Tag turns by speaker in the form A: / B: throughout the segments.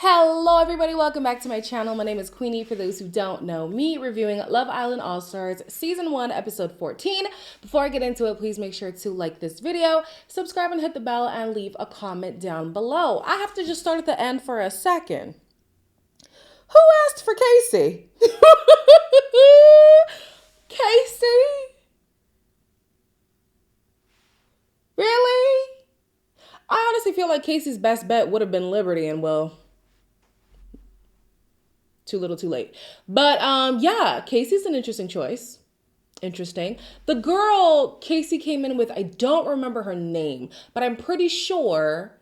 A: Hello everybody, welcome back to my channel. My name is Queenie, for those who don't know me, reviewing Love Island All-Stars Season 1, Episode 14. Before I get into it, please make sure to like this video, subscribe and hit the bell, and leave a comment down below. I have to just start at the end for a second. Who asked for Casey? Casey? Really? I honestly feel like Casey's best bet would have been Liberty, and well, too little too late. But yeah, Casey's an interesting choice. Interesting. The girl Casey came in with, I don't remember her name, but I'm pretty sure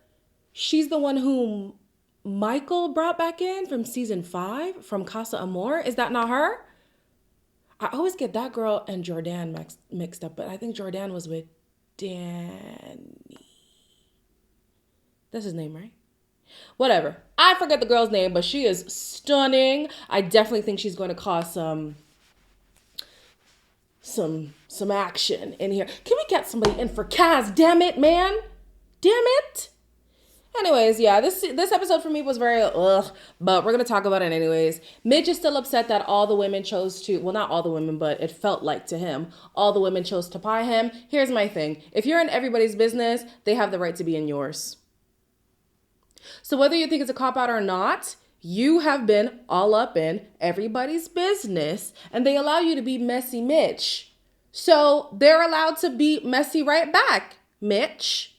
A: she's the one whom Michael brought back in from season 5 from Casa Amor. Is that not her? I always get that girl and Jordan mixed up, but I think Jordan was with Danny. That's his name, right? Whatever. I forget the girl's name, but she is stunning. I definitely think she's going to cause some action in here. Can we get somebody in for Kaz? Damn it, man. Damn it. Anyways, yeah, this episode for me was very ugh, but we're going to talk about it anyways. Mitch is still upset that all the women chose to, well, not all the women, but it felt like to him, all the women chose to pie him. Here's my thing. If you're in everybody's business, they have the right to be in yours. So whether you think it's a cop-out or not, you have been all up in everybody's business, and they allow you to be messy Mitch. So they're allowed to be messy right back, Mitch.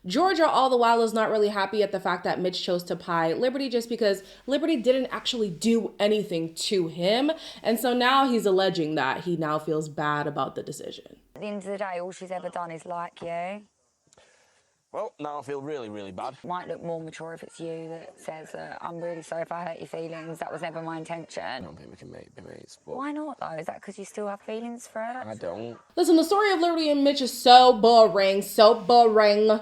A: Georgia, all the while, is not really happy at the fact that Mitch chose to pie Liberty just because Liberty didn't actually do anything to him. And so now he's alleging that he now feels bad about the decision.
B: At the end of the day, all she's ever done is like you.
C: Well, now I feel really, really bad.
B: Might look more mature if it's you that says, I'm really sorry if I hurt your feelings. That was never my intention.
C: I don't think we can be mates, but...
B: Why not, though? Is that because you still have feelings for it?
C: I don't.
A: Listen, the story of Liberty and Mitch is so boring, so boring.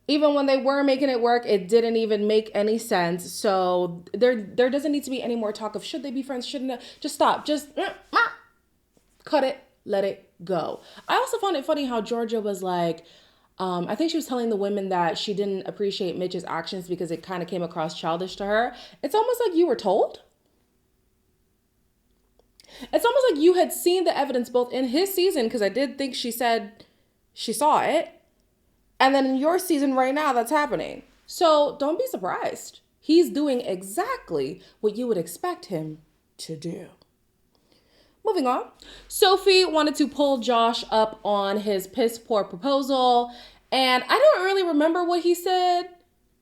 A: Even when they were making it work, it didn't even make any sense. So there doesn't need to be any more talk of should they be friends, shouldn't they? Just stop. Just cut it. Let it go. I also found it funny how Georgia was like, I think she was telling the women that she didn't appreciate Mitch's actions because it kind of came across childish to her. It's almost like you were told. It's almost like you had seen the evidence both in his season, because I did think she said she saw it, and then in your season right now, that's happening. So don't be surprised. He's doing exactly what you would expect him to do. Moving on. Sophie wanted to pull Josh up on his piss poor proposal. And I don't really remember what he said,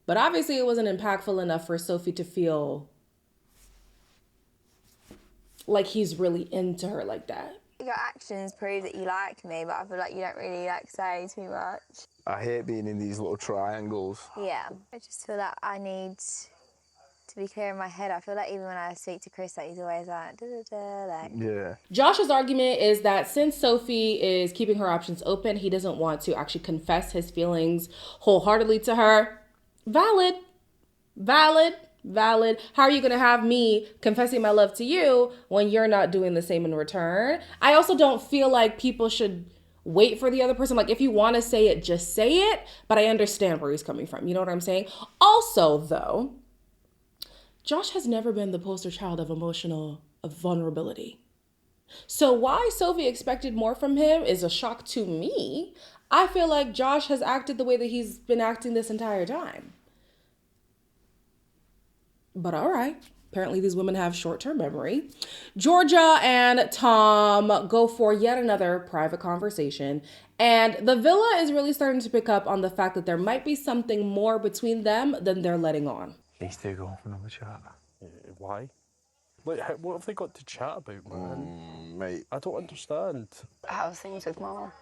A: but obviously it wasn't impactful enough for Sophie to feel like he's really into her like that.
D: Your actions prove that you like me, but I feel like you don't really say too much.
C: I hate being in these little triangles.
D: Yeah, I just feel like I need to be clear in my head. I feel like even when I speak to Chris, that he's always like, like.
C: Yeah.
A: Josh's argument is that since Sophie is keeping her options open, he doesn't want to actually confess his feelings wholeheartedly to her. Valid. How are you going to have me confessing my love to you when you're not doing the same in return? I also don't feel like people should wait for the other person. Like, if you want to say it, just say it. But I understand where he's coming from. You know what I'm saying? Also, though, Josh has never been the poster child of emotional vulnerability. So why Sophie expected more from him is a shock to me. I feel like Josh has acted the way that he's been acting this entire time. But all right. Apparently these women have short-term memory. Georgia and Tom go for yet another private conversation. And the villa is really starting to pick up on the fact that there might be something more between them than they're letting on.
E: These two go off another chat.
F: Why? Like, what have they got to chat about, man?
C: Mate.
F: I don't understand.
B: How's things with Mom?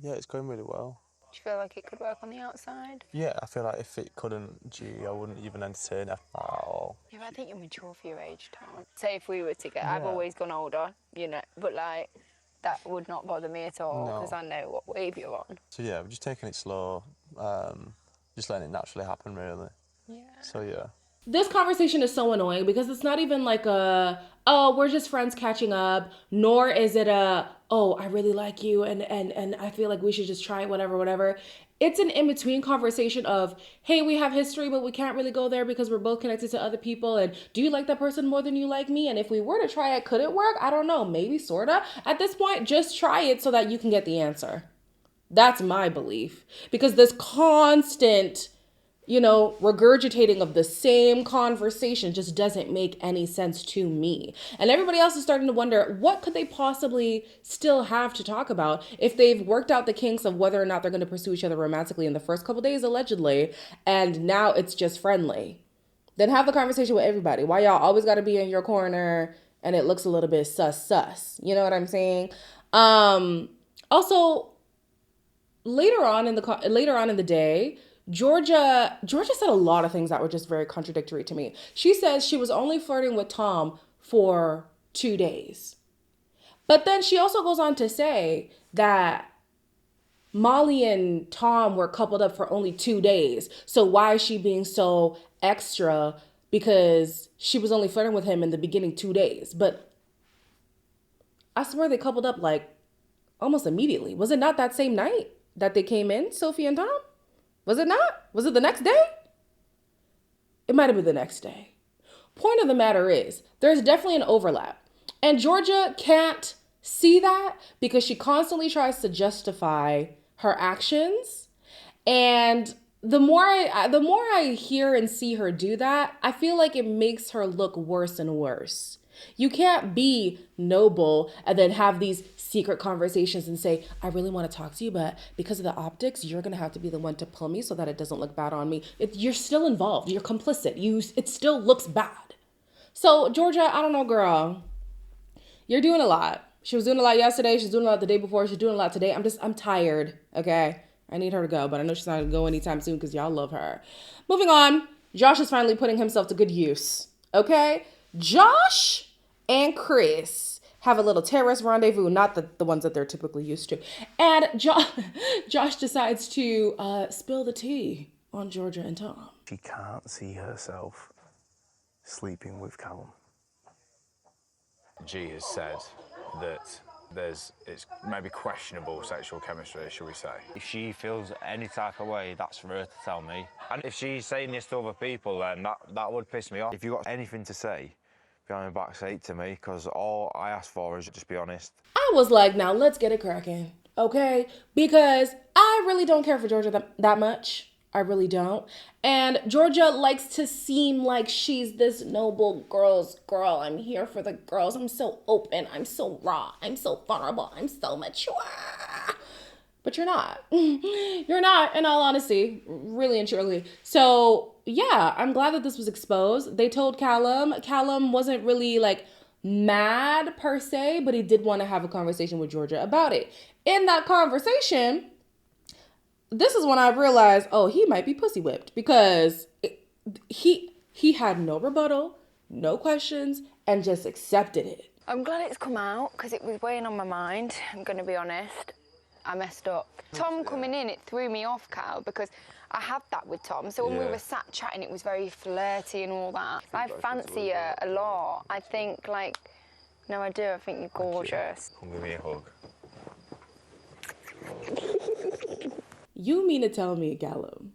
E: Yeah, it's going really well.
B: Do you feel like it could work on the outside?
E: Yeah, I feel like if it couldn't, I wouldn't even entertain it at all.
B: Yeah, but I think you're mature for your age, Tom. Say if we were together, I've always gone older, you know, but like, that would not bother me at all because I know what wave you're on.
E: So yeah, we're just taking it slow, just letting it naturally happen, really.
B: Yeah.
E: So yeah.
A: This conversation is so annoying because it's not even like oh, we're just friends catching up, nor is it oh, I really like you and I feel like we should just try it, whatever. it's an in-between conversation of, hey, we have history, but we can't really go there because we're both connected to other people. And do you like that person more than you like me? And if we were to try it, could it work? I don't know. Maybe, sorta. At this point, just try it so that you can get the answer. That's my belief. Because this constant, regurgitating of the same conversation just doesn't make any sense to me. And everybody else is starting to wonder, what could they possibly still have to talk about if they've worked out the kinks of whether or not they're going to pursue each other romantically in the first couple days, allegedly, and now it's just friendly. Then have the conversation with everybody. Why y'all always got to be in your corner and it looks a little bit sus. You know what I'm saying? Also, later on in the day, Georgia said a lot of things that were just very contradictory to me. She says she was only flirting with Tom for 2 days. But then she also goes on to say that Molly and Tom were coupled up for only 2 days. So why is she being so extra? Because she was only flirting with him in the beginning 2 days. But I swear they coupled up like almost immediately. Was it not that same night that they came in, Sophie and Tom? Was it not? Was it the next day? It might have been the next day. Point of the matter is, there's definitely an overlap. And Georgia can't see that because she constantly tries to justify her actions. And the more I hear and see her do that, I feel like it makes her look worse and worse. You can't be noble and then have these secret conversations and say, I really want to talk to you, but because of the optics, you're going to have to be the one to pull me so that it doesn't look bad on me. You're still involved. You're complicit. It still looks bad. So, Georgia, I don't know, girl. You're doing a lot. She was doing a lot yesterday. She's doing a lot the day before. She's doing a lot today. I'm tired, okay? I need her to go, but I know she's not going to go anytime soon because y'all love her. Moving on, Josh is finally putting himself to good use, okay? Josh and Chris have a little terrorist rendezvous, not the ones that they're typically used to. And Josh decides to spill the tea on Georgia and Tom.
C: She can't see herself sleeping with Callum.
G: G has said that it's maybe questionable sexual chemistry, shall we say.
H: If she feels any type of way, that's for her to tell me. And if she's saying this to other people, then that would piss me off. If you've got anything to say, behind my back, say it to me, because all I ask for is just be honest.
A: I was like, now let's get it cracking, okay? Because I really don't care for Georgia that much. I really don't. And Georgia likes to seem like she's this noble girl's girl. I'm here for the girls. I'm so open. I'm so raw. I'm so vulnerable. I'm so mature. But you're not. You're not, in all honesty, really and truly. So, yeah, I'm glad that this was exposed. They told Callum. Callum wasn't really, mad per se, but he did want to have a conversation with Georgia about it. In that conversation, this is when I realized, he might be pussy whipped because he had no rebuttal, no questions, and just accepted it.
B: I'm glad it's come out because it was weighing on my mind, I'm going to be honest. I messed up. Tom coming in, it threw me off, Cal, because I had that with Tom. So when we were sat chatting, it was very flirty and all that. I fancy her a lot. I think, no, I do. I think you're gorgeous.
H: Come give me a hug.
A: You mean to tell me, Callum?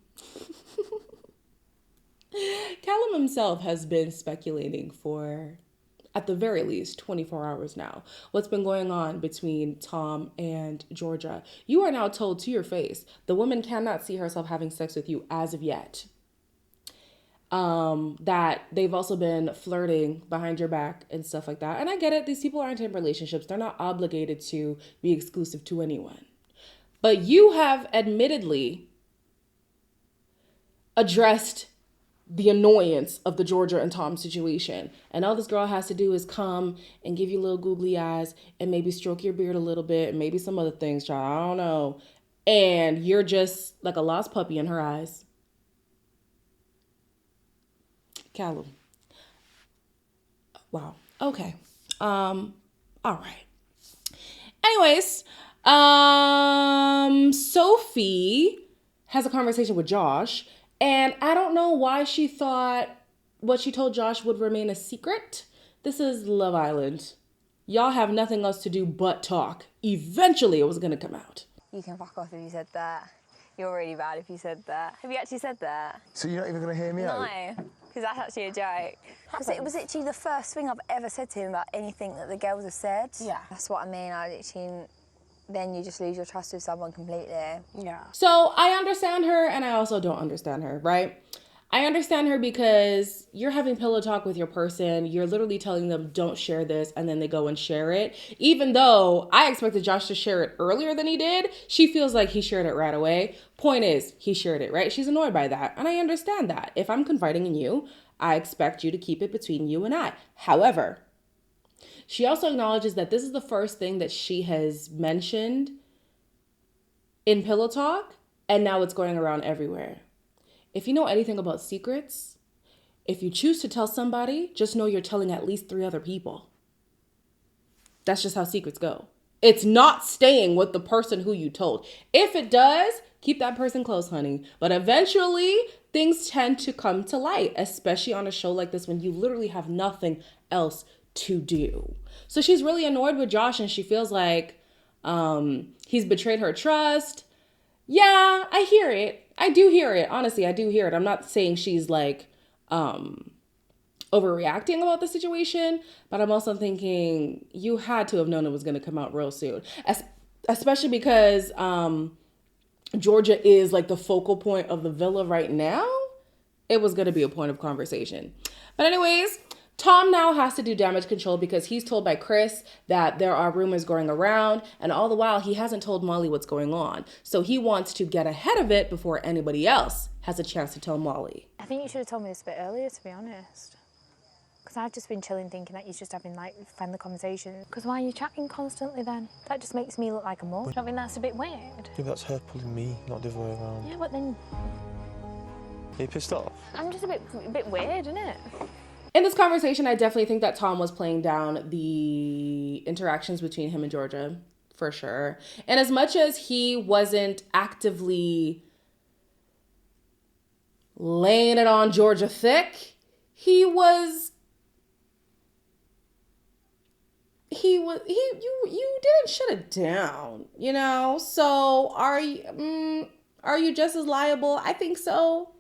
A: Callum himself has been speculating for, at the very least, 24 hours now. What's been going on between Tom and Georgia? You are now told to your face, the woman cannot see herself having sex with you as of yet. That they've also been flirting behind your back and stuff like that. And I get it. These people aren't in relationships. They're not obligated to be exclusive to anyone. But you have admittedly addressed the annoyance of the Georgia and Tom situation. And all this girl has to do is come and give you little googly eyes and maybe stroke your beard a little bit and maybe some other things, child. I don't know. And you're just like a lost puppy in her eyes. Callum. Wow. Okay. All right. Anyways, Sophie has a conversation with Josh, and I don't know why she thought what she told Josh would remain a secret. This is Love Island. Y'all have nothing else to do but talk. Eventually it was going to come out.
D: You can fuck off if you said that. You're really bad if you said that. Have you actually said that?
C: So you're not even going to hear me out?
D: No, because that's actually a joke. It was literally the first thing I've ever said to him about anything that the girls have said.
A: Yeah.
D: That's what I mean. Then you just lose your trust with someone completely.
A: Yeah. So I understand her, and I also don't understand her, right? I understand her because you're having pillow talk with your person. You're literally telling them, don't share this, and then they go and share it. Even though I expected Josh to share it earlier than he did, she feels like he shared it right away. Point is, he shared it, right? She's annoyed by that, and I understand that. If I'm confiding in you, I expect you to keep it between you and I. However, she also acknowledges that this is the first thing that she has mentioned in pillow talk, and now it's going around everywhere. If you know anything about secrets, if you choose to tell somebody, just know you're telling at least 3 other people. That's just how secrets go. It's not staying with the person who you told. If it does, keep that person close, honey. But eventually, things tend to come to light, especially on a show like this when you literally have nothing else to do. So she's really annoyed with Josh, and she feels like he's betrayed her trust. Yeah, I hear it. I do hear it. Honestly, I do hear it. I'm not saying she's like overreacting about the situation, but I'm also thinking you had to have known it was going to come out real soon, especially because Georgia is like the focal point of the villa right now. It was going to be a point of conversation. But anyways, Tom now has to do damage control because he's told by Chris that there are rumors going around, and all the while he hasn't told Molly what's going on. So he wants to get ahead of it before anybody else has a chance to tell Molly.
I: I think you should have told me this a bit earlier, to be honest. Because I've just been chilling thinking that you're just having like friendly conversations. Because why are you chatting constantly then? That just makes me look like a mug. I don't think that's a bit weird.
E: Yeah, but that's her pulling me, not the other way around.
I: Yeah, but then...
E: Are you pissed off?
I: I'm just a bit weird, isn't it?
A: In this conversation, I definitely think that Tom was playing down the interactions between him and Georgia, for sure. And as much as he wasn't actively laying it on Georgia thick, you didn't shut it down, you know? So are you just as liable? I think so.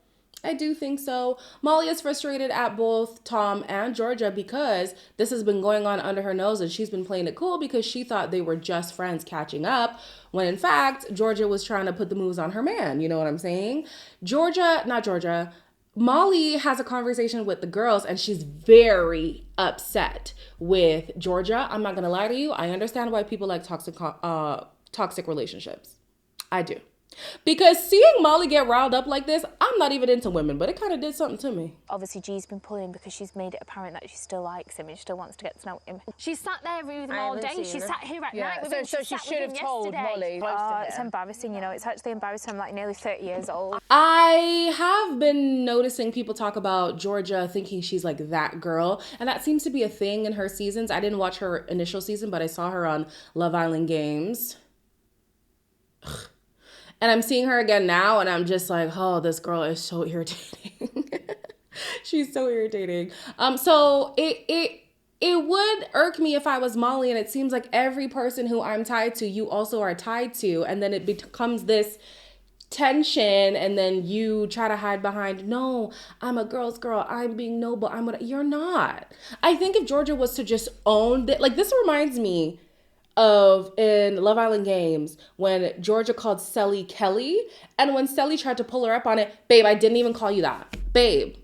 A: I do think so. Molly is frustrated at both Tom and Georgia because this has been going on under her nose, and she's been playing it cool because she thought they were just friends catching up, when in fact, Georgia was trying to put the moves on her man. You know what I'm saying? Molly has a conversation with the girls, and she's very upset with Georgia. I'm not going to lie to you. I understand why people like toxic relationships. I do. Because seeing Molly get riled up like this, I'm not even into women, but it kind of did something to me.
I: Obviously, G's been pulling because she's made it apparent that she still likes him and she still wants to get to know him. She sat there with him all day. She sat here at night with him.
B: So she should have told Molly.
I: It's embarrassing, you know. It's actually embarrassing. I'm like nearly 30 years old.
A: I have been noticing people talk about Georgia thinking she's like that girl, and that seems to be a thing in her seasons. I didn't watch her initial season, but I saw her on Love Island Games. Ugh. And I'm seeing her again now, and I'm just like, oh, this girl is so irritating. She's so irritating. So it would irk me if I was Molly, and it seems like every person who I'm tied to, you also are tied to, and then it becomes this tension, and then you try to hide behind, no, I'm a girl's girl, I'm being noble, you're not. I think if Georgia was to just own that, like, this reminds me of in Love Island Games when Georgia called Selly Kelly, and when Selly tried to pull her up on it, babe, I didn't even call you that. Babe,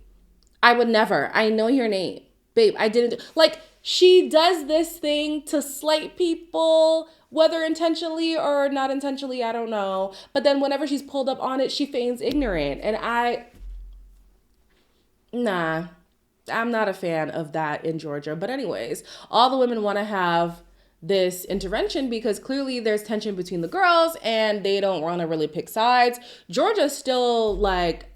A: I would never. I know your name. Babe, I didn't. Like, she does this thing to slight people, whether intentionally or not intentionally, I don't know. But then whenever she's pulled up on it, she feigns ignorant. And I'm not a fan of that in Georgia. But anyways, all the women want to have this intervention because clearly there's tension between the girls and they don't want to really pick sides. Georgia's still like,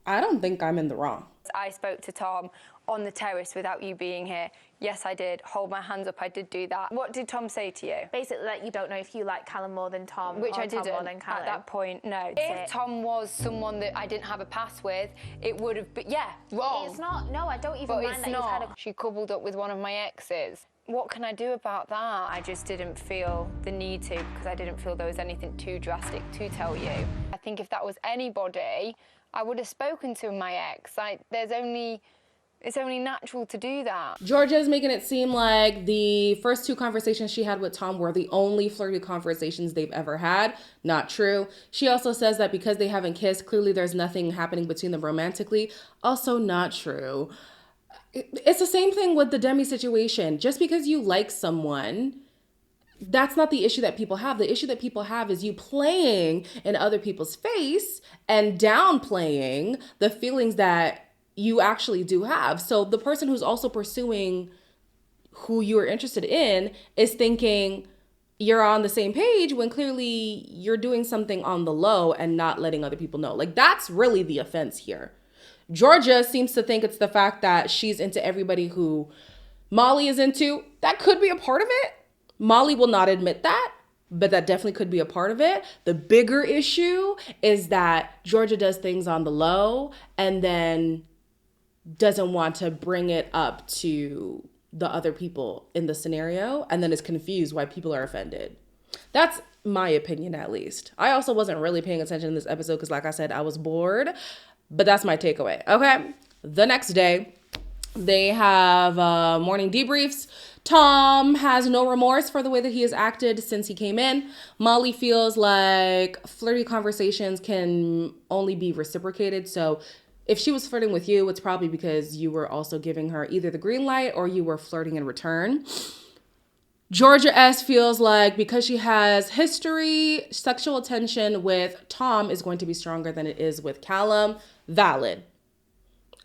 A: I don't think I'm in the wrong.
B: I spoke to Tom on the terrace without you being here. Yes, I did. Hold my hands up. I did do that. What did Tom say to you?
I: Basically, like, you don't know if you like Callum more than Tom,
B: which
I: or
B: I didn't
I: Tom more than Callum.
B: at that point. No. If Tom was someone that I didn't have a pass with, it would have been wrong.
I: It's not. No, I don't even
B: but
I: mind
B: it's
I: that
B: not.
I: you've had a...
B: She coupled up with one of my exes. What can I do about that? I just didn't feel the need to because I didn't feel there was anything too drastic to tell you. I I think if that was anybody, I would have spoken to my ex. Like, it's only natural to do that.
A: Georgia is making it seem like the first 2 conversations she had with Tom were the only flirty conversations they've ever had. Not true. She also says that because they haven't kissed, clearly there's nothing happening between them romantically. Also not true. It's the same thing with the Demi situation. Just because you like someone, that's not the issue that people have. The issue that people have is you playing in other people's face and downplaying the feelings that you actually do have. So the person who's also pursuing who you're interested in is thinking you're on the same page when clearly you're doing something on the low and not letting other people know. Like, that's really the offense here. Georgia seems to think it's the fact that she's into everybody who Molly is into. That could be a part of it. Molly will not admit that, but that definitely could be a part of it. The bigger issue is that Georgia does things on the low and then doesn't want to bring it up to the other people in the scenario and then is confused why people are offended. That's my opinion, at least. I also wasn't really paying attention in this episode because, like I said, I was bored, but that's my takeaway. Okay, the next day, they have morning debriefs. Tom has no remorse for the way that he has acted since he came in. Molly feels like flirty conversations can only be reciprocated. So if she was flirting with you, it's probably because you were also giving her either the green light or you were flirting in return. Georgia S. feels like because she has history, sexual attention with Tom is going to be stronger than it is with Callum. Valid.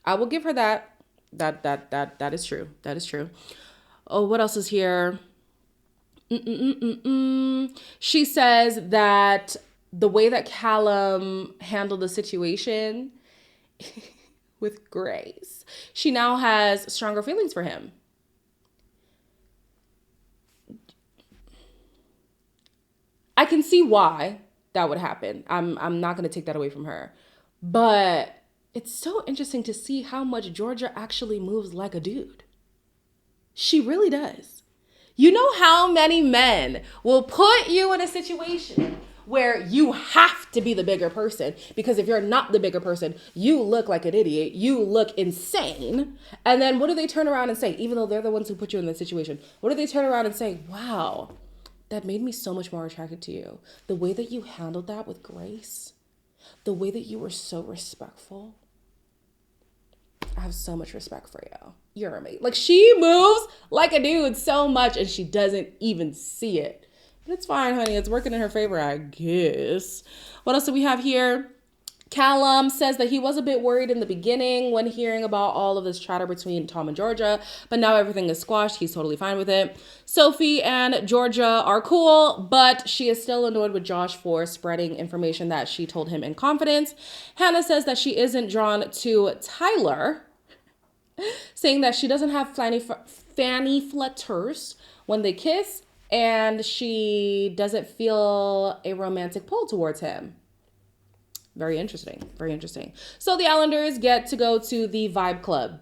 A: I will give her that. That is true. That is true. Oh, what else is here? She says that the way that Callum handled the situation with grace, she now has stronger feelings for him. I can see why that would happen. I'm not going to take that away from her. But it's so interesting to see how much Georgia actually moves like a dude. She really does. You know how many men will put you in a situation where you have to be the bigger person, because if you're not the bigger person, you look like an idiot, you look insane. And then what do they turn around and say, even though they're the ones who put you in that situation? What do they turn around and say? Wow, that made me so much more attracted to you. The way that you handled that with grace, the way that you were so respectful. I have so much respect for you. You're amazing. Like, she moves like a dude so much and she doesn't even see it. But it's fine, honey. It's working in her favor, I guess. What else do we have here? Callum says that he was a bit worried in the beginning when hearing about all of this chatter between Tom and Georgia, but now everything is squashed. He's totally fine with it. Sophie and Georgia are cool, but she is still annoyed with Josh for spreading information that she told him in confidence. Hannah says that she isn't drawn to Tyler, saying that she doesn't have fanny flutters when they kiss, and she doesn't feel a romantic pull towards him. Very interesting. Very interesting. So the Islanders get to go to the Vibe Club.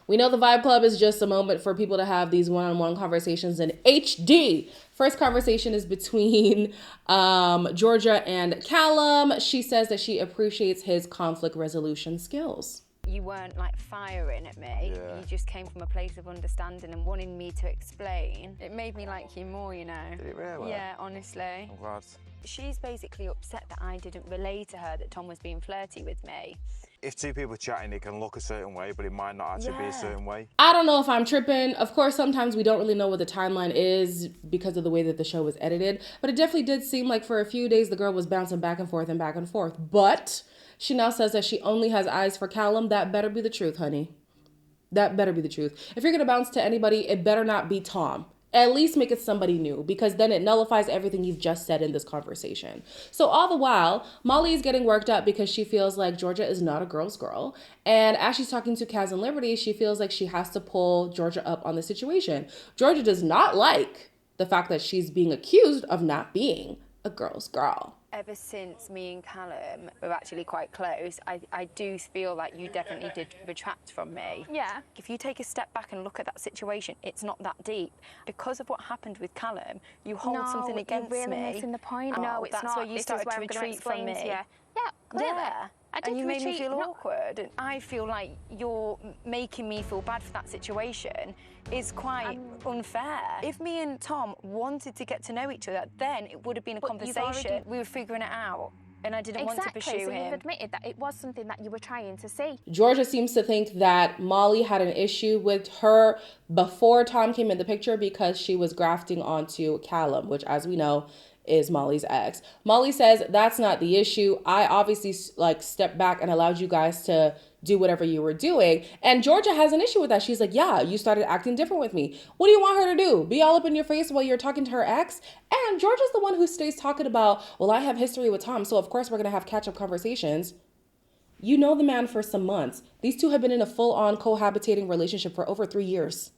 A: We know the Vibe Club is just a moment for people to have these one-on-one conversations in HD. First conversation is between Georgia and Callum. She says that she appreciates his conflict resolution skills.
B: You weren't like firing at me.
E: Yeah.
B: You just came from a place of understanding and wanting me to explain. It made me like you more, you know.
E: Did it really?
B: Yeah, honestly.
E: I'm glad.
B: She's basically upset that I didn't relay to her that Tom was being flirty with me.
H: If two people are chatting, it can look a certain way, but it might not actually be a certain way.
A: I don't know if I'm tripping. Of course, sometimes we don't really know what the timeline is because of the way that the show was edited. But it definitely did seem like for a few days the girl was bouncing back and forth and back and forth. But she now says that she only has eyes for Callum. That better be the truth, honey. That better be the truth. If you're going to bounce to anybody, it better not be Tom. At least make it somebody new, because then it nullifies everything you've just said in this conversation. So all the while, Molly is getting worked up because she feels like Georgia is not a girl's girl. And as she's talking to Kaz and Liberty, she feels like she has to pull Georgia up on the situation. Georgia does not like the fact that she's being accused of not being a girl's girl.
B: Ever since me and Callum were actually quite close, I do feel like you definitely did retract from me.
I: Yeah.
B: If you take a step back and look at that situation, it's not that deep. Because of what happened with Callum, you hold something against
I: you're really
B: me.
I: missing the point.
B: No, it's that's where you started to retreat from me.
I: Yeah, clearly.
B: Yeah.
I: I did
B: And you made me
I: retreat,
B: feel
I: not-
B: awkward. And I feel like you're making me feel bad for that situation is quite unfair. If me and Tom wanted to get to know each other, then it would have been a
I: But you've
B: conversation.
I: already-
B: We were figuring it out. And I didn't want to pursue
I: so
B: him.
I: you've admitted that it was something that you were trying to see.
A: Georgia seems to think that Molly had an issue with her before Tom came in the picture because she was grafting onto Callum, which, as we know, is Molly's ex. Molly says that's not the issue. I obviously stepped back and allowed you guys to do whatever you were doing. And Georgia has an issue with that. She's like, yeah, you started acting different with me. What do you want her to do? Be all up in your face while you're talking to her ex? And Georgia's the one who stays talking about, well, I have history with Tom, so of course we're going to have catch-up conversations. You know the man for some months. These two have been in a full-on cohabitating relationship for over 3 years.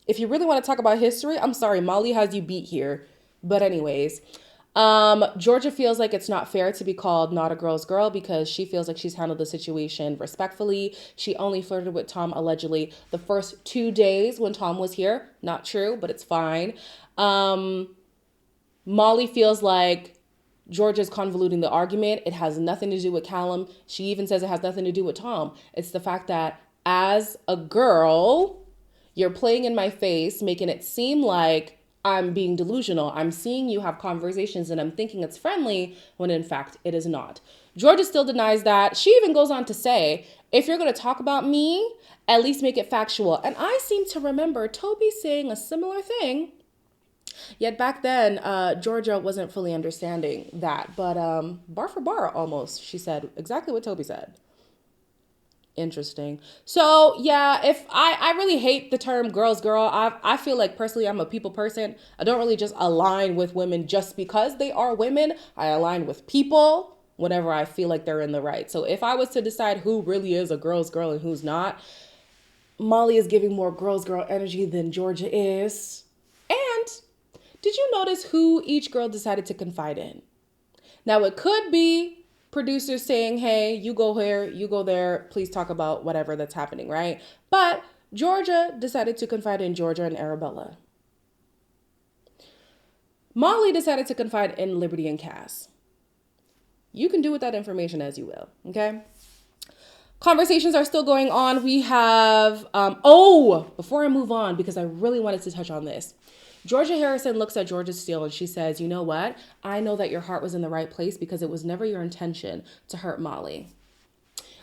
A: If you really want to talk about history, I'm sorry, Molly has you beat here. But anyways, Georgia feels like it's not fair to be called not a girl's girl because she feels like she's handled the situation respectfully. She only flirted with Tom allegedly the first 2 days when Tom was here. Not true, but it's fine. Molly feels like Georgia's convoluting the argument. It has nothing to do with Callum. She even says it has nothing to do with Tom. It's the fact that as a girl, you're playing in my face, making it seem like I'm being delusional. I'm seeing you have conversations and I'm thinking it's friendly when in fact it is not. Georgia still denies that. She even goes on to say, if you're going to talk about me, at least make it factual. And I seem to remember Toby saying a similar thing. Yet back then, Georgia wasn't fully understanding that. But bar for bar almost, she said exactly what Toby said. Interesting. So yeah, if I really hate the term girl's girl. I feel like personally I'm a people person. I don't really just align with women just because they are women. I align with people whenever I feel like they're in the right. So if I was to decide who really is a girl's girl and who's not, Molly is giving more girl's girl energy than Georgia is. And did you notice who each girl decided to confide in? Now it could be producers saying, hey, you go here, you go there, please talk about whatever that's happening, right? But Georgia decided to confide in Georgia and Arabella. Molly decided to confide in Liberty and Cass. You can do with that information as you will, okay? Conversations are still going on. We have, before I move on, because I really wanted to touch on this. Georgia Harrison looks at Georgia Steele and she says, you know what? I know that your heart was in the right place because it was never your intention to hurt Molly.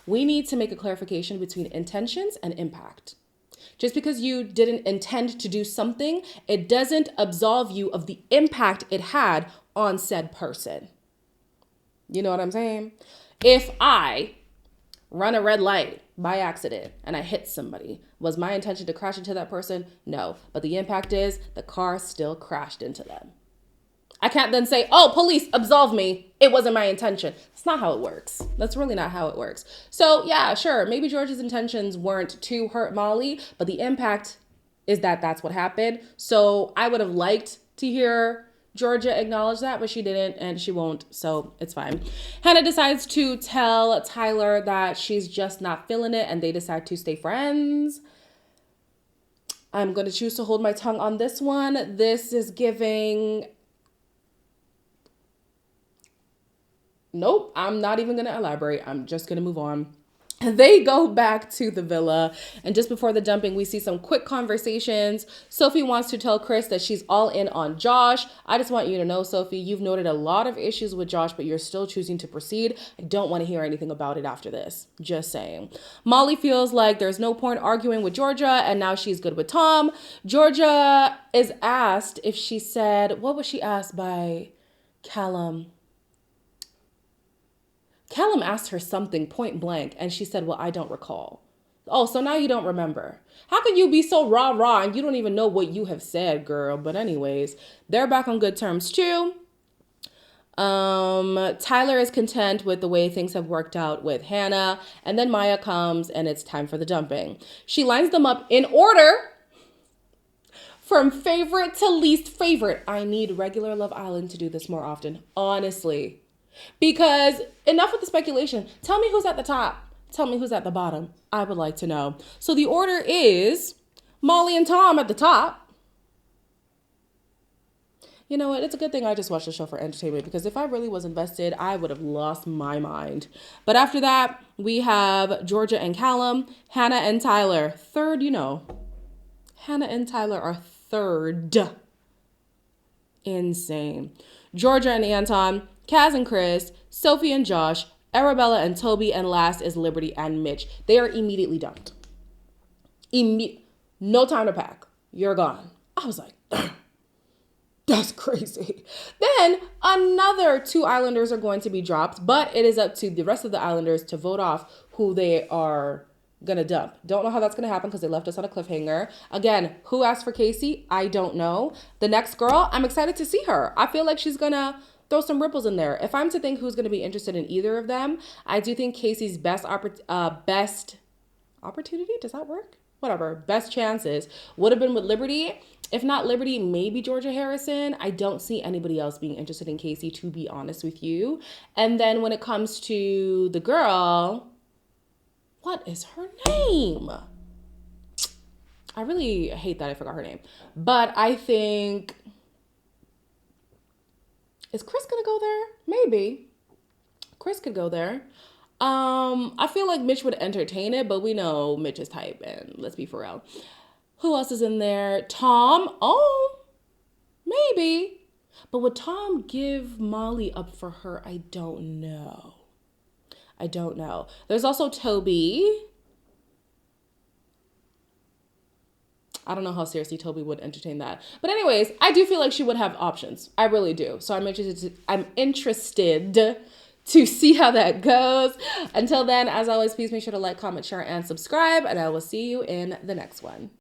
A: We need to make a clarification between intentions and impact. Just because you didn't intend to do something, it doesn't absolve you of the impact it had on said person. You know what I'm saying? If I run a red light by accident and I hit somebody, was my intention to crash into that person? No. But the impact is the car still crashed into them. I can't then say, oh, police, absolve me. It wasn't my intention. That's not how it works. That's really not how it works. So yeah, sure. Maybe George's intentions weren't to hurt Molly, but the impact is that that's what happened. So I would have liked to hear Georgia acknowledge that, but she didn't and she won't, so it's fine. Hannah decides to tell Tyler that she's just not feeling it and they decide to stay friends. I'm going to choose to hold my tongue on this one. This is giving... Nope, I'm not even going to elaborate. I'm just going to move on. They go back to the villa, and just before the dumping, we see some quick conversations. Sophie wants to tell Chris that she's all in on Josh. I just want you to know, Sophie, you've noted a lot of issues with Josh, but you're still choosing to proceed. I don't want to hear anything about it after this. Just saying. Molly feels like there's no point arguing with Georgia, and now she's good with Tom. Georgia is asked if she said, what was she asked by Callum? Callum asked her something point blank, and she said, well, I don't recall. Oh, so now you don't remember. How can you be so rah-rah and you don't even know what you have said, girl? But anyways, they're back on good terms too. Tyler is content with the way things have worked out with Hannah, and then Maya comes and it's time for the dumping. She lines them up in order From favorite to least favorite. I need regular Love Island to do this more often, honestly. Because enough with the speculation. Tell me who's at the top. Tell me who's at the bottom. I would like to know. So the order is Molly and Tom at the top. You know what? It's a good thing I just watched the show for entertainment, because if I really was invested, I would have lost my mind. But after that, we have Georgia and Callum, Hannah and Tyler. Third, Hannah and Tyler are third. Insane. Georgia and Anton, Kaz and Chris, Sophie and Josh, Arabella and Toby, and last is Liberty and Mitch. They are immediately dumped. No time to pack. You're gone. I was like, that's crazy. Then another 2 Islanders are going to be dropped, but it is up to the rest of the Islanders to vote off who they are gonna dump. Don't know how that's gonna happen because they left us on a cliffhanger. Again, who asked for Casey? I don't know. The next girl, I'm excited to see her. I feel like she's gonna throw some ripples in there. If I'm to think who's gonna be interested in either of them, I do think Casey's best opportunity, does that work? Whatever, best chances would have been with Liberty. If not Liberty, maybe Georgia Harrison. I don't see anybody else being interested in Casey, to be honest with you. And then when it comes to the girl, what is her name? I really hate that I forgot her name. But I think, is Chris gonna go there? Maybe. Chris could go there. I feel like Mitch would entertain it, but we know Mitch is type, and let's be for real. Who else is in there? Tom? Oh, maybe. But would Tom give Molly up for her? I don't know. There's also Toby. I don't know how seriously Toby would entertain that. But anyways, I do feel like she would have options. I really do. So I'm interested to see how that goes. Until then, as always, please make sure to like, comment, share, and subscribe. And I will see you in the next one.